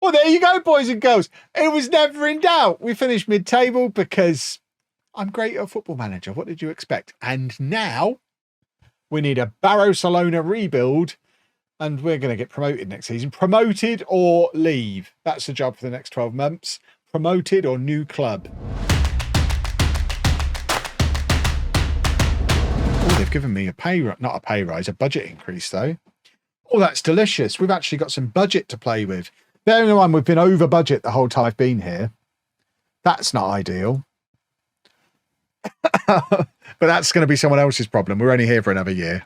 Well, there you go, boys and girls. It was never in doubt. We finished mid-table because I'm great at Football Manager. What did you expect? And now we need a Barcelona rebuild, and we're going to get promoted next season. Promoted or leave. That's the job for the next 12 months. Promoted or new club. Oh, they've given me not a pay rise, a budget increase though. Oh, that's delicious. We've actually got some budget to play with. Bearing in mind, we've been over budget the whole time I've been here. That's not ideal. But that's going to be someone else's problem. We're only here for another year.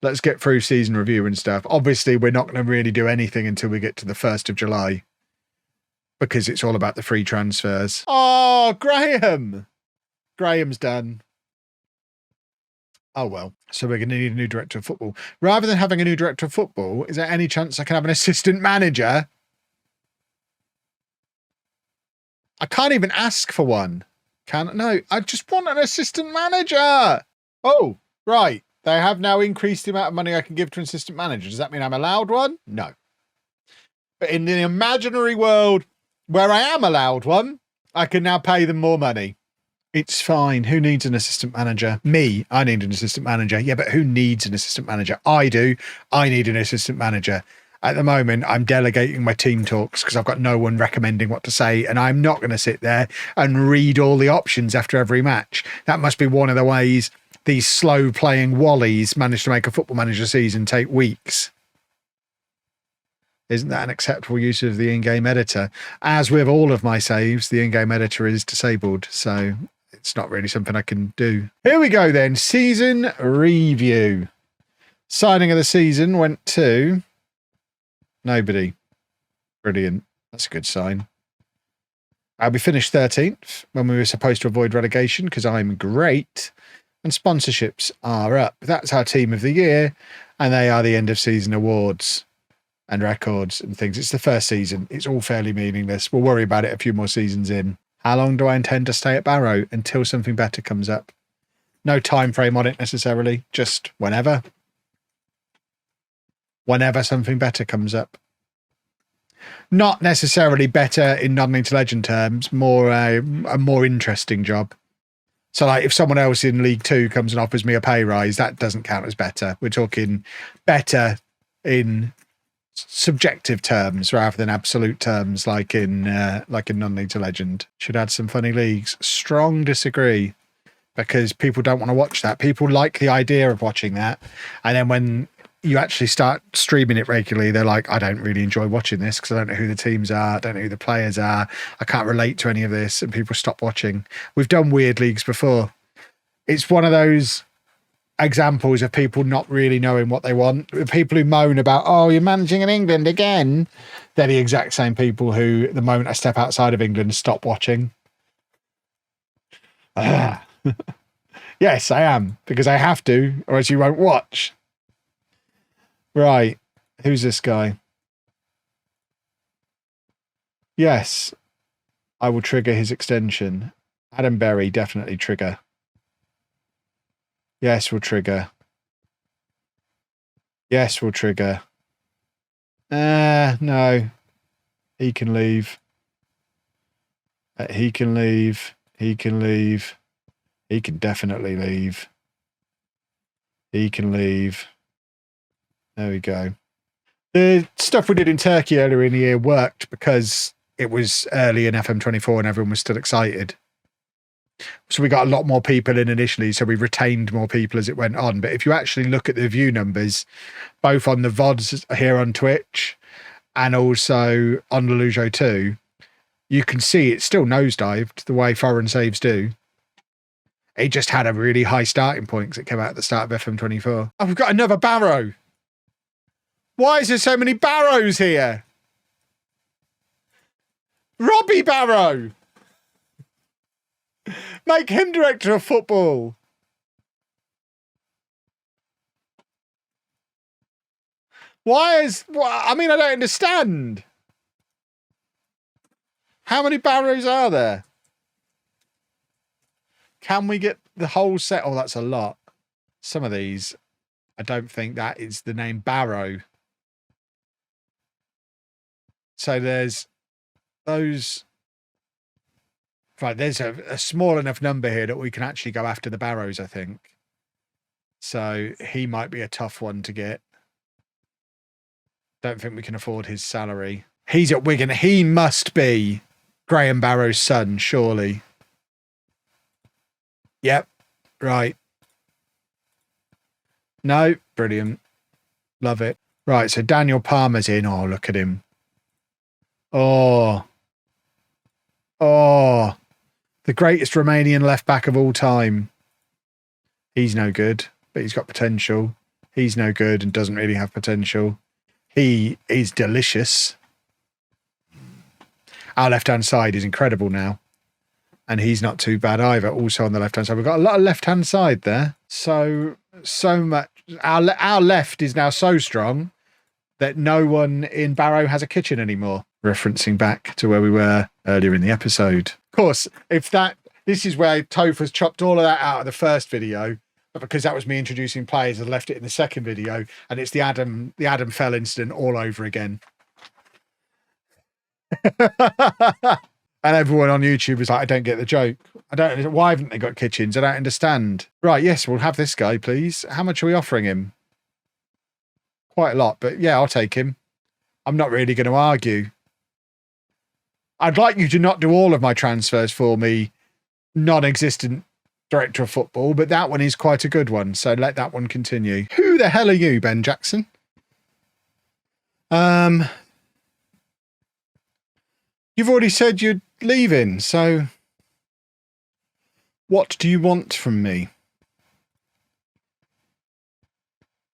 Let's get through season review and stuff. Obviously, we're not going to really do anything until we get to the 1st of July because it's all about the free transfers. Oh, Graham. Graham's done. Oh, well. So we're going to need a new director of football. Rather than having a new director of football, is there any chance I can have an assistant manager? I can't even ask for one. No, I just want an assistant manager. Oh, right. They have now increased the amount of money I can give to an assistant manager. Does that mean I'm allowed one? No. But in the imaginary world where I am allowed one, I can now pay them more money. It's fine. Who needs an assistant manager? Me. I need an assistant manager. Yeah, but who needs an assistant manager? I do. I need an assistant manager. At the moment, I'm delegating my team talks because I've got no one recommending what to say, and I'm not going to sit there and read all the options after every match. That must be one of the ways these slow-playing wallies manage to make a Football Manager season take weeks. Isn't that an acceptable use of the in-game editor? As with all of my saves, the in-game editor is disabled, so it's not really something I can do. Here we go then. Season review. Signing of the season went to... nobody. Brilliant. That's a good sign. We finished 13th when we were supposed to avoid relegation because I'm great. And sponsorships are up. That's our team of the year. And they are the end of season awards and records and things. It's the first season. It's all fairly meaningless. We'll worry about it a few more seasons in. How long do I intend to stay at Barrow? Until something better comes up. No time frame on it necessarily. Just whenever. Whenever something better comes up. Not necessarily better in non-League to Legend terms, more a more interesting job. So like if someone else in League 2 comes and offers me a pay rise, that doesn't count as better. We're talking better in subjective terms rather than absolute terms like in non-League to Legend. Should add some funny leagues. Strong disagree. Because people don't want to watch that. People like the idea of watching that. And then when you actually start streaming it regularly, they're like, I don't really enjoy watching this because I don't know who the teams are. I don't know who the players are. I can't relate to any of this. And people stop watching. We've done weird leagues before. It's one of those examples of people not really knowing what they want. The people who moan about, oh, you're managing in England again. They're the exact same people who, the moment I step outside of England, stop watching. Yes, I am, because I have to, or else you won't watch. Right. Who's this guy? Yes, I will trigger his extension. Adam Berry, definitely trigger. Yes, we'll trigger. Yes, we'll trigger. No. He can leave. He can leave. He can leave. He can definitely leave. He can leave. There we go. The stuff we did in Turkey earlier in the year worked because it was early in FM24 and everyone was still excited. So we got a lot more people in initially, so we retained more people as it went on. But if you actually look at the view numbers, both on the VODs here on Twitch and also on LOLLUJO 2, you can see it's still nosedived the way foreign saves do. It just had a really high starting point because it came out at the start of FM24. Oh, we've got another Barrow. Why is there so many Barrows here? Robbie Barrow. Make him director of football. I mean, I don't understand. How many Barrows are there? Can we get the whole set? Oh, that's a lot. Some of these, I don't think that is the name Barrow. So there's those. Right, there's a small enough number here that we can actually go after the Barrows, I think. So he might be a tough one to get. Don't think we can afford his salary. He's at Wigan. He must be Graham Barrow's son, surely. Yep. Right. No. Brilliant. Love it. Right, so Daniel Palmer's in. Oh, look at him. Oh. Oh. The greatest Romanian left-back of all time. He's no good, but he's got potential. He's no good and doesn't really have potential. He is delicious. Our left-hand side is incredible now. And he's not too bad either. Also on the left-hand side. We've got a lot of left-hand side there. So much. Our left is now so strong that no one in Barrow has a kitchen anymore. Referencing back to where we were earlier in the episode. Of course, this is where Toph has chopped all of that out of the first video, but because that was me introducing players, I left it in the second video, and it's the Adam Fell incident all over again. And everyone on YouTube was like, I don't get the joke. Why haven't they got kitchens? I don't understand. Right, yes, we'll have this guy, please. How much are we offering him? Quite a lot, but yeah, I'll take him. I'm not really going to argue. I'd like you to not do all of my transfers for me, non-existent director of football, but that one is quite a good one, so let that one continue. Who the hell are you, Ben Jackson? You've already said you're leaving, so what do you want from me?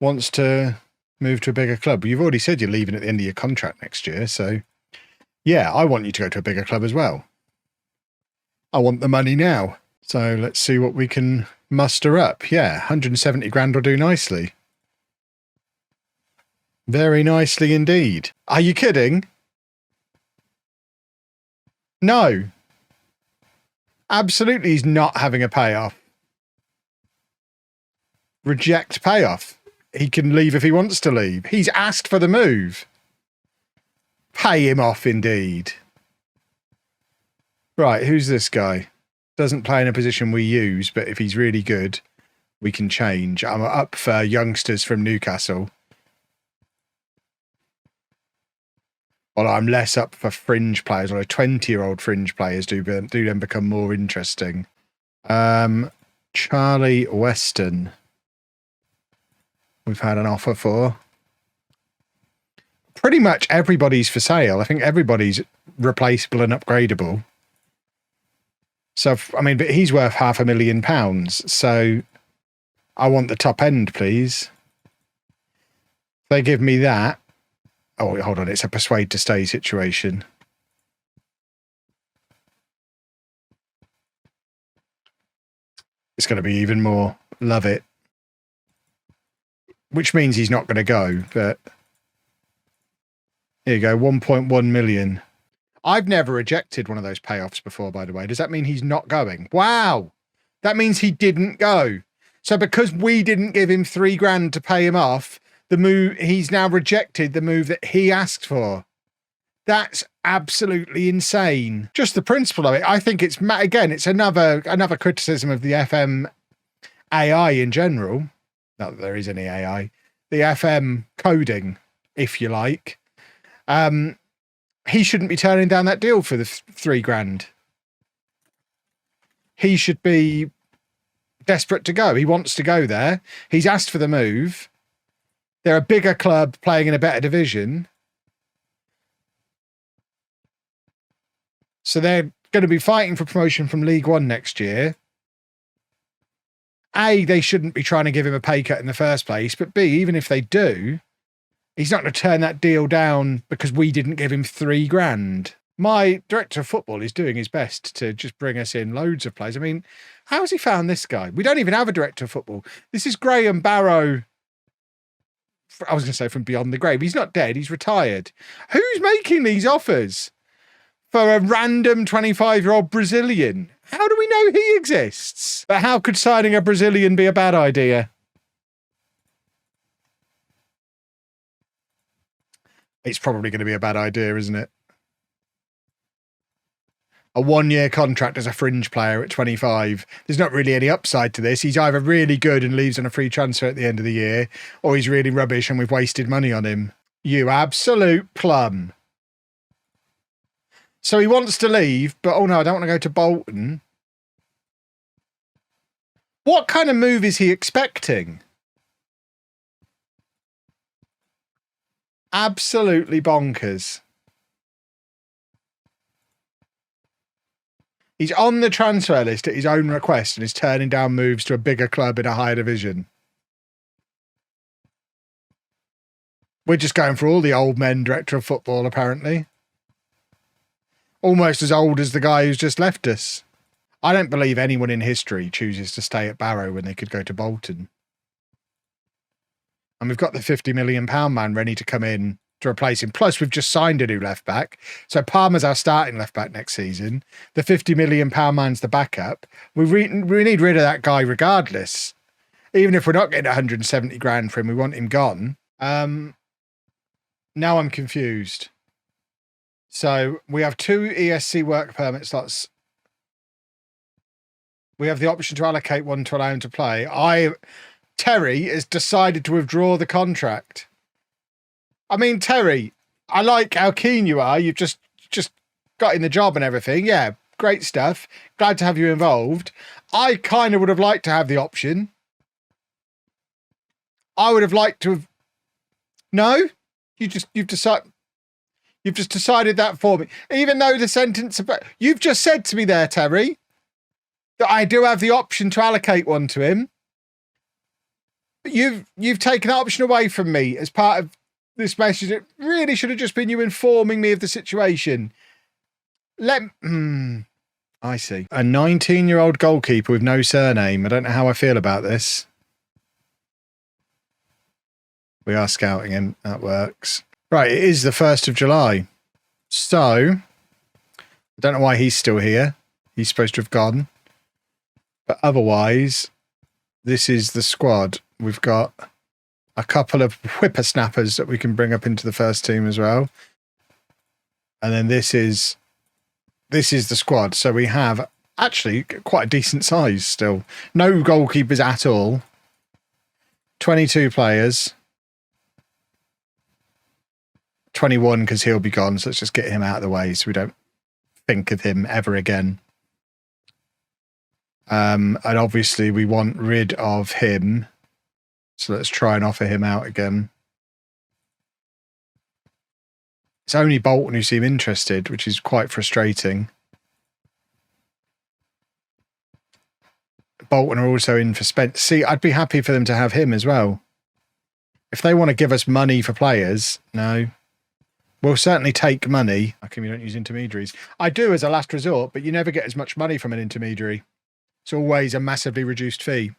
Wants to move to a bigger club. You've already said you're leaving at the end of your contract next year, so yeah, I want you to go to a bigger club as well. I want the money now. So let's see what we can muster up. Yeah, 170 grand will do nicely. Very nicely indeed. Are you kidding? No. Absolutely, he's not having a payoff. Reject payoff. He can leave if he wants to leave. He's asked for the move. Pay him off, indeed. Right, who's this guy? Doesn't play in a position we use, but if he's really good, we can change. I'm up for youngsters from Newcastle. Well, I'm less up for fringe players, although 20-year-old fringe players do then become more interesting. Charlie Weston. We've had an offer for. Pretty much everybody's for sale. I think everybody's replaceable and upgradable. So, I mean, but he's worth £500,000. So I want the top end, please. If they give me that. Oh, hold on. It's a persuade to stay situation. It's going to be even more. Love it. Which means he's not going to go, but here you go, 1.1 million. I've never rejected one of those payoffs before, by the way. Does that mean he's not going? Wow. That means he didn't go. So because we didn't give him £3,000 to pay him off, the move, he's now rejected the move that he asked for. That's absolutely insane. Just the principle of it. I think it's, again, it's another criticism of the FM AI in general. Not that there is any AI. The FM coding, if you like. He shouldn't be turning down that deal for the £3,000. He should be desperate to go. He wants to go there. He's asked for the move. They're a bigger club playing in a better division. So they're going to be fighting for promotion from League One next year. A, they shouldn't be trying to give him a pay cut in the first place. But B, even if they do, he's not going to turn that deal down because we didn't give him £3,000. My director of football is doing his best to just bring us in loads of players. I mean, how has he found this guy? We don't even have a director of football. This is Graham Barrow. I was going to say from beyond the grave. He's not dead. He's retired. Who's making these offers for a random 25-year-old Brazilian? How do we know he exists? But how could signing a Brazilian be a bad idea? It's probably going to be a bad idea, isn't it? A 1-year contract as a fringe player at 25. There's not really any upside to this. He's either really good and leaves on a free transfer at the end of the year, or he's really rubbish and we've wasted money on him. You absolute plum. So he wants to leave, but oh no, I don't want to go to Bolton. What kind of move is he expecting? Absolutely bonkers. He's on the transfer list at his own request and is turning down moves to a bigger club in a higher division. We're just going for all the old men director of football, apparently. Almost as old as the guy who's just left us. I don't believe anyone in history chooses to stay at Barrow when they could go to Bolton. And we've got the £50 million man ready to come in to replace him. Plus, we've just signed a new left back. So Palmer's our starting left back next season. The £50 million man's the backup. We need rid of that guy regardless. Even if we're not getting 170 grand for him, we want him gone. Now I'm confused. So we have 2 ESC work permit slots. We have the option to allocate one to allow him to play. Terry has decided to withdraw the contract. I mean, Terry, I like how keen you are. You've just got in the job and everything. Yeah, great stuff. Glad to have you involved. I kind of would have liked to have the option. I would have liked to have... No? You've just decided that for me. Even though the sentence about... You've just said to me there, Terry, that I do have the option to allocate one to him. But you've taken that option away from me as part of this message. It really should have just been you informing me of the situation. I see. A 19-year-old goalkeeper with no surname. I don't know how I feel about this. We are scouting him. That works. Right, it is the 1st of July. So, I don't know why he's still here. He's supposed to have gone. But otherwise, this is the squad. We've got a couple of whippersnappers that we can bring up into the first team as well. And then this is the squad. So we have actually quite a decent size still. No goalkeepers at all. 22 players. 21 because he'll be gone. So let's just get him out of the way so we don't think of him ever again. And obviously we want rid of him. So let's try and offer him out again. It's only Bolton who seem interested, which is quite frustrating. Bolton are also in for Spence. See, I'd be happy for them to have him as well. If they want to give us money for players, no. We'll certainly take money. How come you don't use intermediaries? I do as a last resort, but you never get as much money from an intermediary. It's always a massively reduced fee.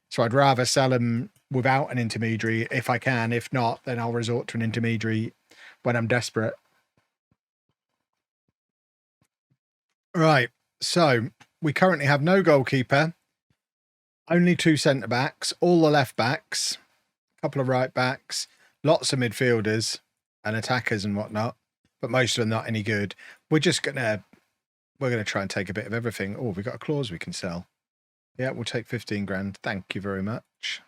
So I'd rather sell them without an intermediary if I can. If not, then I'll resort to an intermediary when I'm desperate. Right. So we currently have no goalkeeper, only 2 centre-backs, all the left-backs, a couple of right-backs, lots of midfielders and attackers and whatnot, but most of them not any good. We're gonna try and take a bit of everything. Oh, we've got a clause we can sell. Yeah, we'll take 15 grand. Thank you very much.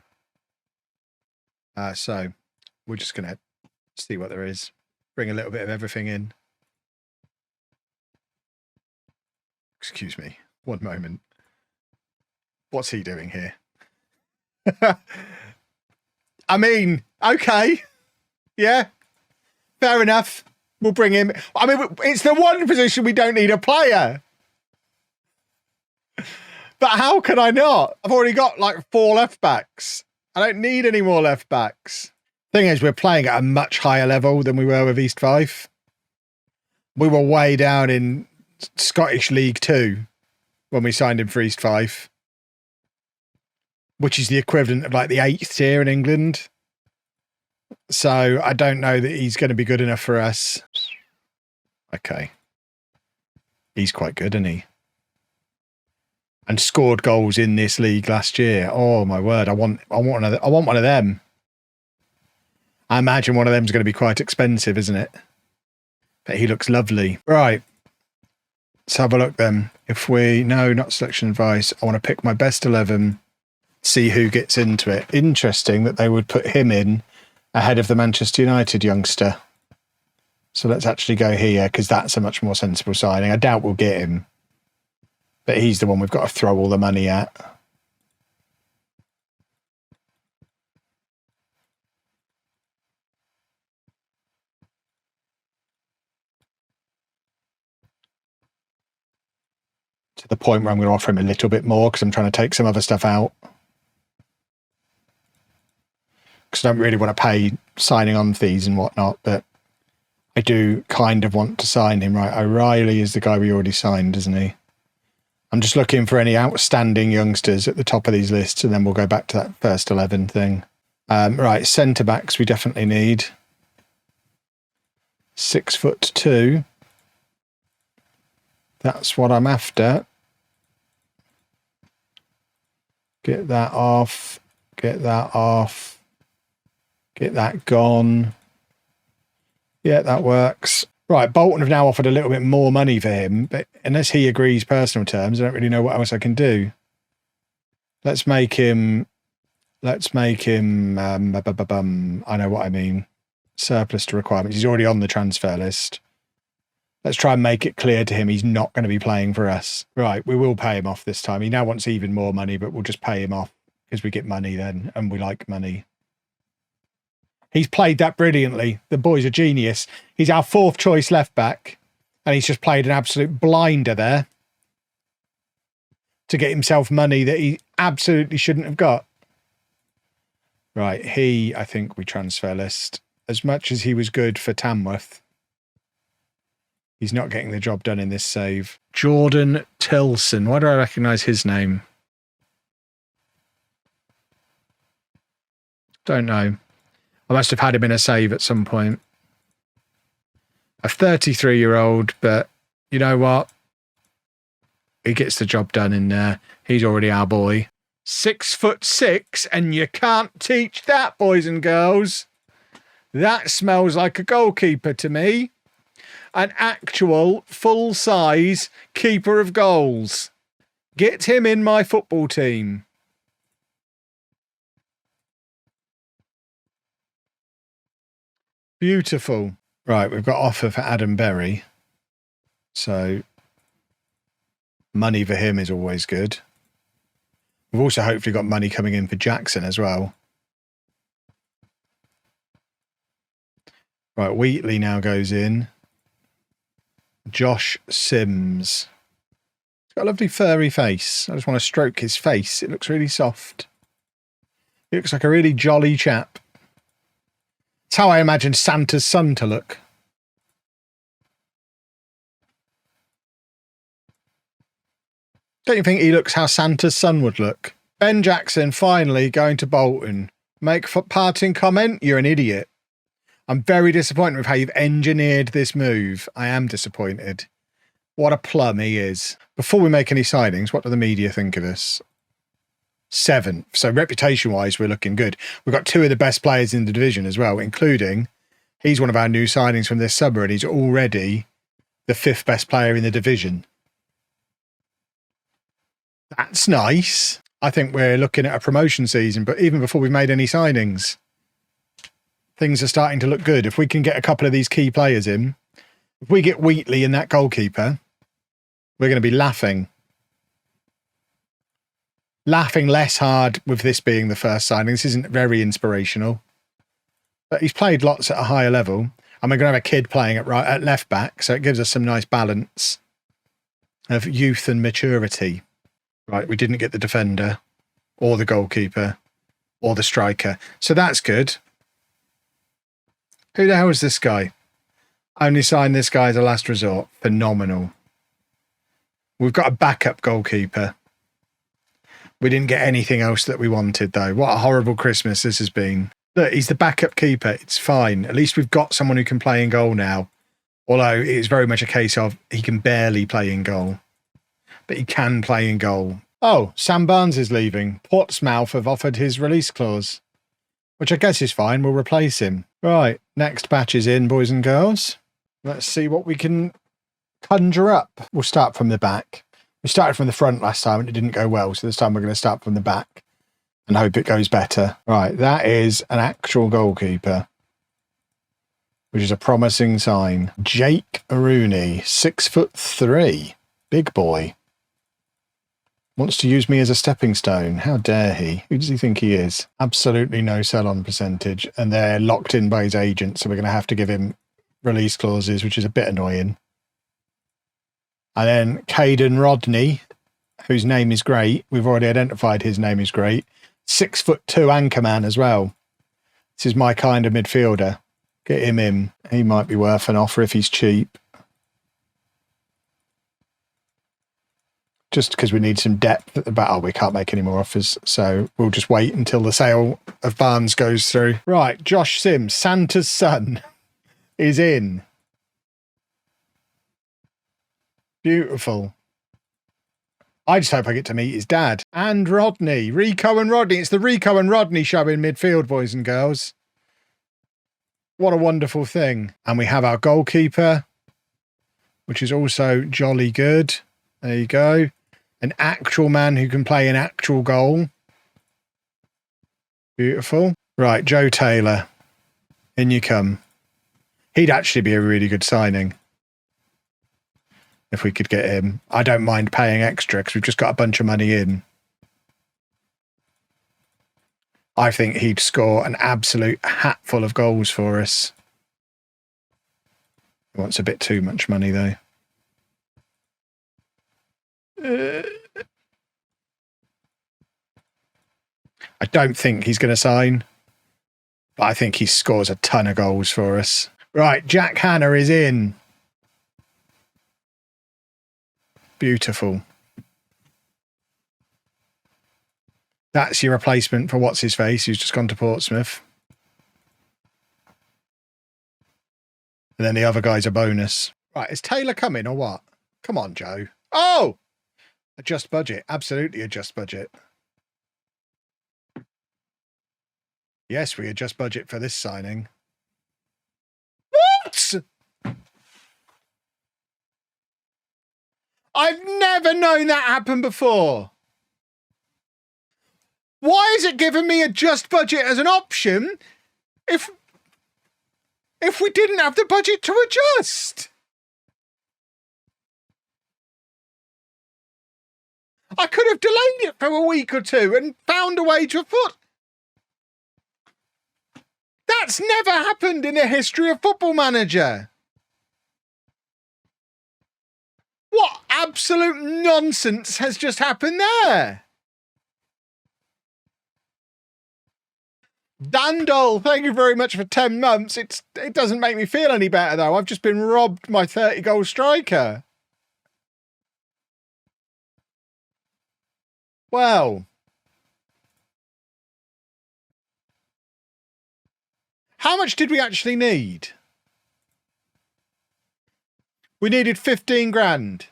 So we're just gonna see what there is. Bring a little bit of everything in. Excuse me. One moment. What's he doing here? I mean, okay. Yeah. Fair enough. We'll bring him. I mean, it's the one position we don't need a player. But how can I not? I've already got like 4 left backs. I don't need any more left backs. Thing is, we're playing at a much higher level than we were with East Fife. We were way down in Scottish League 2 when we signed him for East Fife, which is the equivalent of like the 8th tier in England. So I don't know that he's going to be good enough for us. Okay. He's quite good, isn't he? And scored goals in this league last year. Oh my word. I want one of them. I imagine one of them is going to be quite expensive, isn't it? But he looks lovely. Right. Let's have a look then. If we... No, not selection advice. I want to pick my best 11, see who gets into it. Interesting that they would put him in ahead of the Manchester United youngster. So let's actually go here, because that's a much more sensible signing. I doubt we'll get him. But he's the one we've got to throw all the money at. To the point where I'm going to offer him a little bit more because I'm trying to take some other stuff out. Because I don't really want to pay signing on fees and whatnot, but I do kind of want to sign him. Right, O'Reilly is the guy we already signed, isn't he? I'm just looking for any outstanding youngsters at the top of these lists, and then we'll go back to that first 11 thing. Right, centre-backs we definitely need. 6'2". That's what I'm after. Get that off. Get that off. Get that gone. Yeah, that works. Right, Bolton have now offered a little bit more money for him, but unless he agrees personal terms, I don't really know what else I can do. Let's make him... I know what I mean. Surplus to requirements. He's already on the transfer list. Let's try and make it clear to him he's not going to be playing for us. Right, we will pay him off this time. He now wants even more money, but we'll just pay him off because we get money then, and we like money. He's played that brilliantly. The boy's a genius. He's our 4th choice left back, and he's just played an absolute blinder there to get himself money that he absolutely shouldn't have got. Right, I think we transfer list. As much as he was good for Tamworth, he's not getting the job done in this save. Jordan Tilson. Why do I recognise his name? Don't know. I must have had him in a save at some point. A 33-year-old, but you know what? He gets the job done in there. He's already our boy. 6'6", and you can't teach that, boys and girls. That smells like a goalkeeper to me. An actual full-size keeper of goals. Get him in my football team. Beautiful. Right, we've got offer for Adam Berry. So money for him is always good. We've also hopefully got money coming in for Jackson as well. Right, Wheatley now goes in. Josh Sims. He's got a lovely furry face. I just want to stroke his face. It looks really soft. He looks like a really jolly chap. It's how I imagine Santa's son to look. Don't you think he looks how Santa's son would look? Ben Jackson finally going to Bolton. Make a parting comment? You're an idiot. I'm very disappointed with how you've engineered this move. I am disappointed. What a plum he is. Before we make any signings, what do the media think of us? 7th. So reputation-wise, we're looking good. We've got 2 of the best players in the division as well, including he's one of our new signings from this summer, and he's already the 5th best player in the division. That's nice. I think we're looking at a promotion season, but even before we've made any signings, things are starting to look good. If we can get a couple of these key players in, if we get Wheatley and that goalkeeper, we're going to be laughing. Laughing less hard with this being the first signing. This isn't very inspirational. But he's played lots at a higher level. And we're going to have a kid playing at left back, so it gives us some nice balance of youth and maturity. Right, we didn't get the defender, or the goalkeeper, or the striker. So that's good. Who the hell is this guy? Only signed this guy as a last resort. Phenomenal. We've got a backup goalkeeper. We didn't get anything else that we wanted, though. What a horrible Christmas this has been. Look, he's the backup keeper. It's fine. At least we've got someone who can play in goal now. Although it's very much a case of he can barely play in goal. But he can play in goal. Oh, Sam Barnes is leaving. Portsmouth have offered his release clause, which I guess is fine. We'll replace him. Right, next batch is in, boys and girls. Let's see what we can conjure up. We'll start from the back. We started from the front last time and it didn't go well, so this time we're going to start from the back and hope it goes better. Right, that is an actual goalkeeper, which is a promising sign. Jake Rooney, 6'3", big boy. Wants to use me as a stepping stone. How dare he? Who does he think he is? Absolutely no sell-on percentage, and they're locked in by his agent, so we're going to have to give him release clauses, which is a bit annoying. And then Caden Rodney, whose name is great. We've already identified his name is great. 6'2" anchorman as well. This is my kind of midfielder. Get him in. He might be worth an offer if he's cheap. Just because we need some depth at the back. Oh, we can't make any more offers, so we'll just wait until the sale of Barnes goes through. Right, Josh Sims, Santa's son, is in. Beautiful. I just hope I get to meet his dad. And Rodney. Rico and Rodney. It's the Rico and Rodney show in midfield, boys and girls. What a wonderful thing. And we have our goalkeeper, which is also jolly good. There you go. An actual man who can play an actual goal. Beautiful. Right, Joe Taylor. In you come. He'd actually be a really good signing if we could get him. I don't mind paying extra because we've just got a bunch of money in. I think he'd score an absolute hatful of goals for us. He wants a bit too much money, though. I don't think he's going to sign, but I think he scores a ton of goals for us. Right, Jack Hanna is in. Beautiful. That's your replacement for what's-his-face, who's just gone to Portsmouth. And then the other guy's a bonus. Right, is Taylor coming or what? Come on, Joe. Oh! Adjust budget. Absolutely adjust budget. Yes, we adjust budget for this signing. What? I've never known that happen before. Why is it giving me adjust budget as an option if we didn't have the budget to adjust? I could have delayed it for a week or two and found a way to afford. That's never happened in the history of Football Manager. What absolute nonsense has just happened there? Dandol, thank you very much for 10 months. It doesn't make me feel any better, though. I've just been robbed my 30-goal striker. Well. How much did we actually need? We needed 15 grand.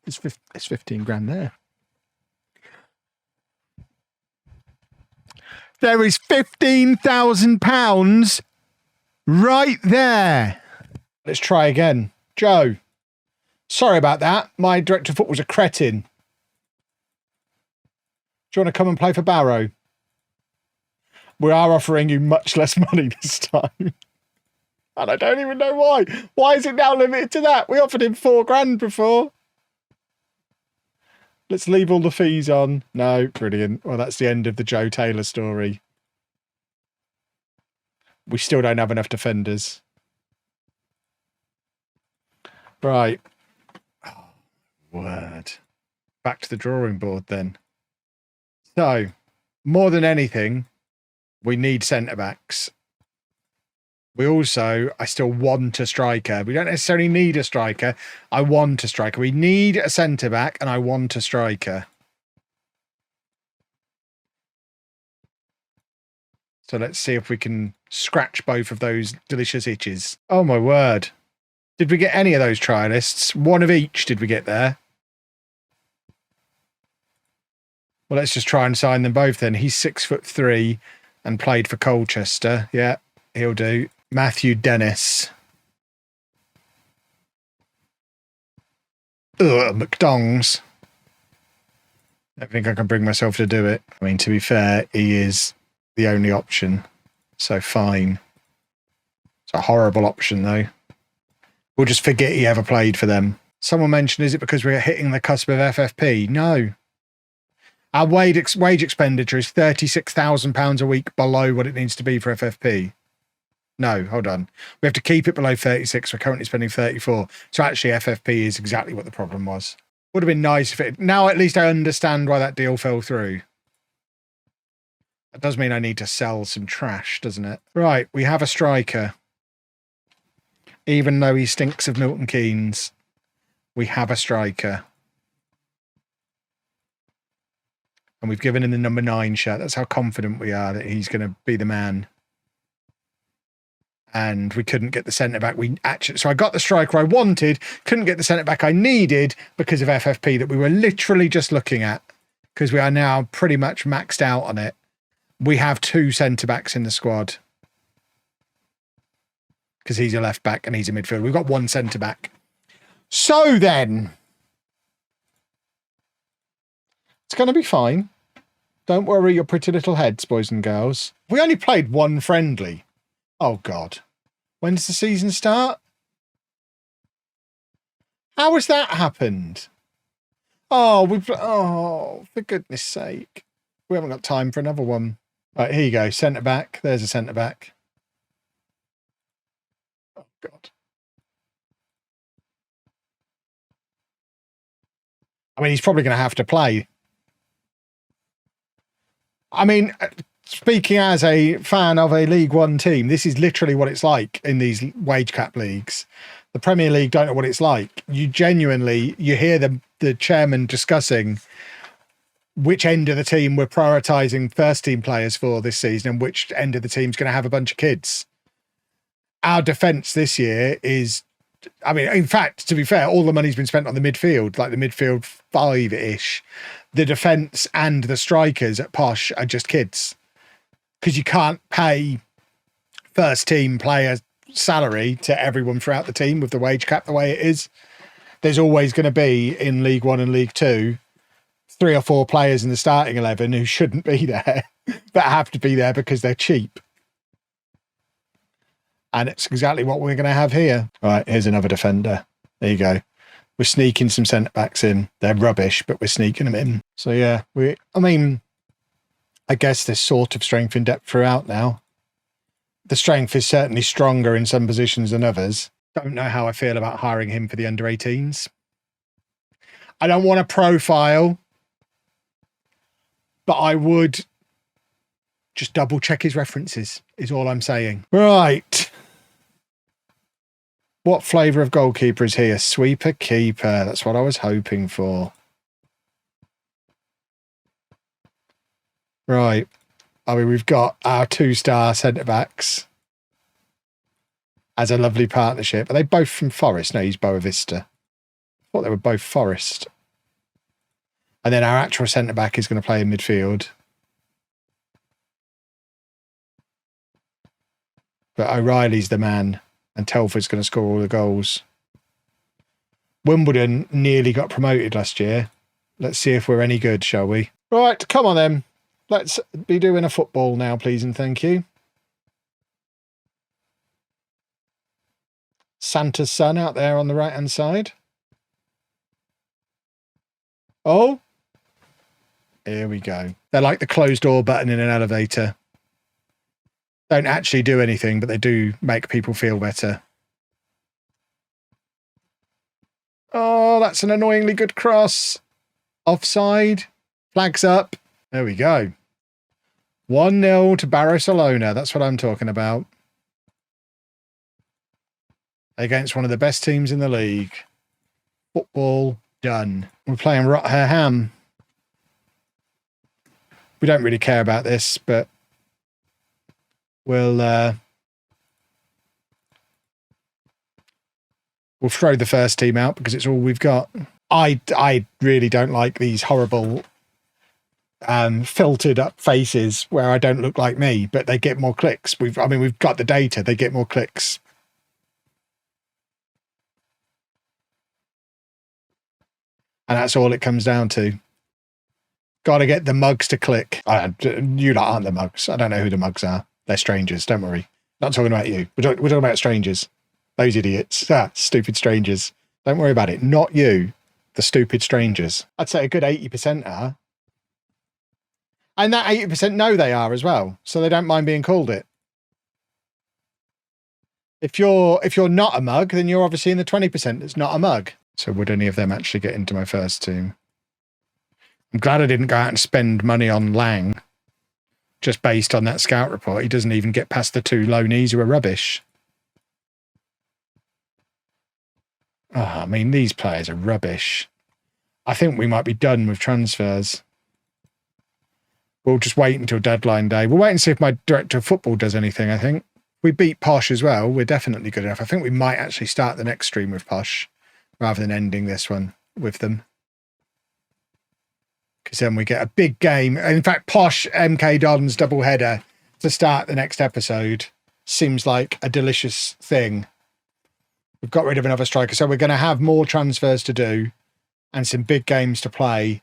It's 15 grand there. There is £15,000 right there. Let's try again. Joe, sorry about that. My director of football was a cretin. Do you want to come and play for Barrow? We are offering you much less money this time. And I don't even know why. Why is it now limited to that? We offered him 4 grand before. Let's leave all the fees on. No, brilliant. Well, that's the end of the Joe Taylor story. We still don't have enough defenders. Right. Oh, word. Back to the drawing board then. So, more than anything, we need centre-backs. I still want a striker. We don't necessarily need a striker. I want a striker. We need a centre-back and I want a striker. So let's see if we can scratch both of those delicious itches. Oh my word. Did we get any of those trialists? One of each did we get there? Well, let's just try and sign them both then. He's 6'3" and played for Colchester. Yeah, he'll do. Matthew Dennis. Ugh, McDongs. I don't think I can bring myself to do it. I mean, to be fair, he is the only option. So fine. It's a horrible option, though. We'll just forget he ever played for them. Someone mentioned, is it because we're hitting the cusp of FFP? No. Our wage expenditure is £36,000 a week below what it needs to be for FFP. No, hold on. We have to keep it below 36. We're currently spending 34. So actually FFP is exactly what the problem was. Would have been nice if it... Now at least I understand why that deal fell through. That does mean I need to sell some trash, doesn't it? Right, we have a striker. Even though he stinks of Milton Keynes, we have a striker. And we've given him the number 9 shirt. That's how confident we are that he's going to be the man. And we couldn't get the centre-back. So I got the striker I wanted, couldn't get the centre-back I needed because of FFP that we were literally just looking at, because we are now pretty much maxed out on it. We have 2 centre-backs in the squad because he's a left-back and he's a midfielder. We've got 1 centre-back. So then... It's going to be fine. Don't worry your pretty little heads, boys and girls. We only played 1 friendly. Oh, God. When does the season start? How has that happened? Oh, oh, for goodness sake. We haven't got time for another one. Right, here you go. Centre-back. There's a centre-back. Oh, God. I mean, he's probably going to have to play. I mean, speaking as a fan of a League One team, this is literally what it's like in these wage cap leagues. The Premier League don't know what it's like. You hear the chairman discussing which end of the team we're prioritising first team players for this season and which end of the team's going to have a bunch of kids. Our defence this year is, I mean, in fact, to be fair, all the money's been spent on the midfield, like the midfield 5-ish. The defence and the strikers at Posh are just kids. Because you can't pay first team player salary to everyone throughout the team with the wage cap the way it is. There's always going to be, in League One and League Two, 3 or 4 players in the starting 11 who shouldn't be there, but have to be there because they're cheap. And it's exactly what we're going to have here. All right, here's another defender. There you go. We're sneaking some centre-backs in. They're rubbish, but we're sneaking them in. So, yeah, I guess there's sort of strength in depth throughout now. The strength is certainly stronger in some positions than others. Don't know how I feel about hiring him for the under-18s. I don't want to profile, but I would just double-check his references, is all I'm saying. Right. What flavour of goalkeeper is here? Sweeper keeper. That's what I was hoping for. Right. I mean, we've got our 2-star centre-backs as a lovely partnership. Are they both from Forest? No, he's Boa Vista. I thought they were both Forest. And then our actual centre-back is going to play in midfield. But O'Reilly's the man. And Telford's going to score all the goals. Wimbledon nearly got promoted last year. Let's see if we're any good, shall we? Right, come on then. Let's be doing a football now, please and thank you. Santa's son out there on the right-hand side. Oh. Here we go. They're like the closed door button in an elevator. Don't actually do anything, but they do make people feel better. Oh, that's an annoyingly good cross. Offside. Flags up. There we go. 1-0 to Barcelona. That's what I'm talking about. Against one of the best teams in the league. Football done. We're playing Rotherham. We don't really care about this, but we'll throw the first team out because it's all we've got. I really don't like these horrible filtered up faces where I don't look like me, but they get more clicks. We've got the data, they get more clicks. And that's all it comes down to. Got to get the mugs to click. You lot aren't the mugs. I don't know who the mugs are. They're strangers. Don't worry. Not talking about you. We're talking about strangers. Those idiots. Stupid strangers. Don't worry about it. Not you. The stupid strangers. I'd say a good 80% are. And that 80% know they are as well. So they don't mind being called it. If you're not a mug, then you're obviously in the 20% that's not a mug. So would any of them actually get into my first team? I'm glad I didn't go out and spend money on Lang. Just based on that scout report. He doesn't even get past the 2 loanees who are rubbish. Oh, I mean, these players are rubbish. I think we might be done with transfers. We'll just wait until deadline day. We'll wait and see if my director of football does anything, I think. We beat Posh as well. We're definitely good enough. I think we might actually start the next stream with Posh rather than ending this one with them. Because then we get a big game. In fact, Posh MK Dons double header to start the next episode seems like a delicious thing. We've got rid of another striker, so we're going to have more transfers to do and some big games to play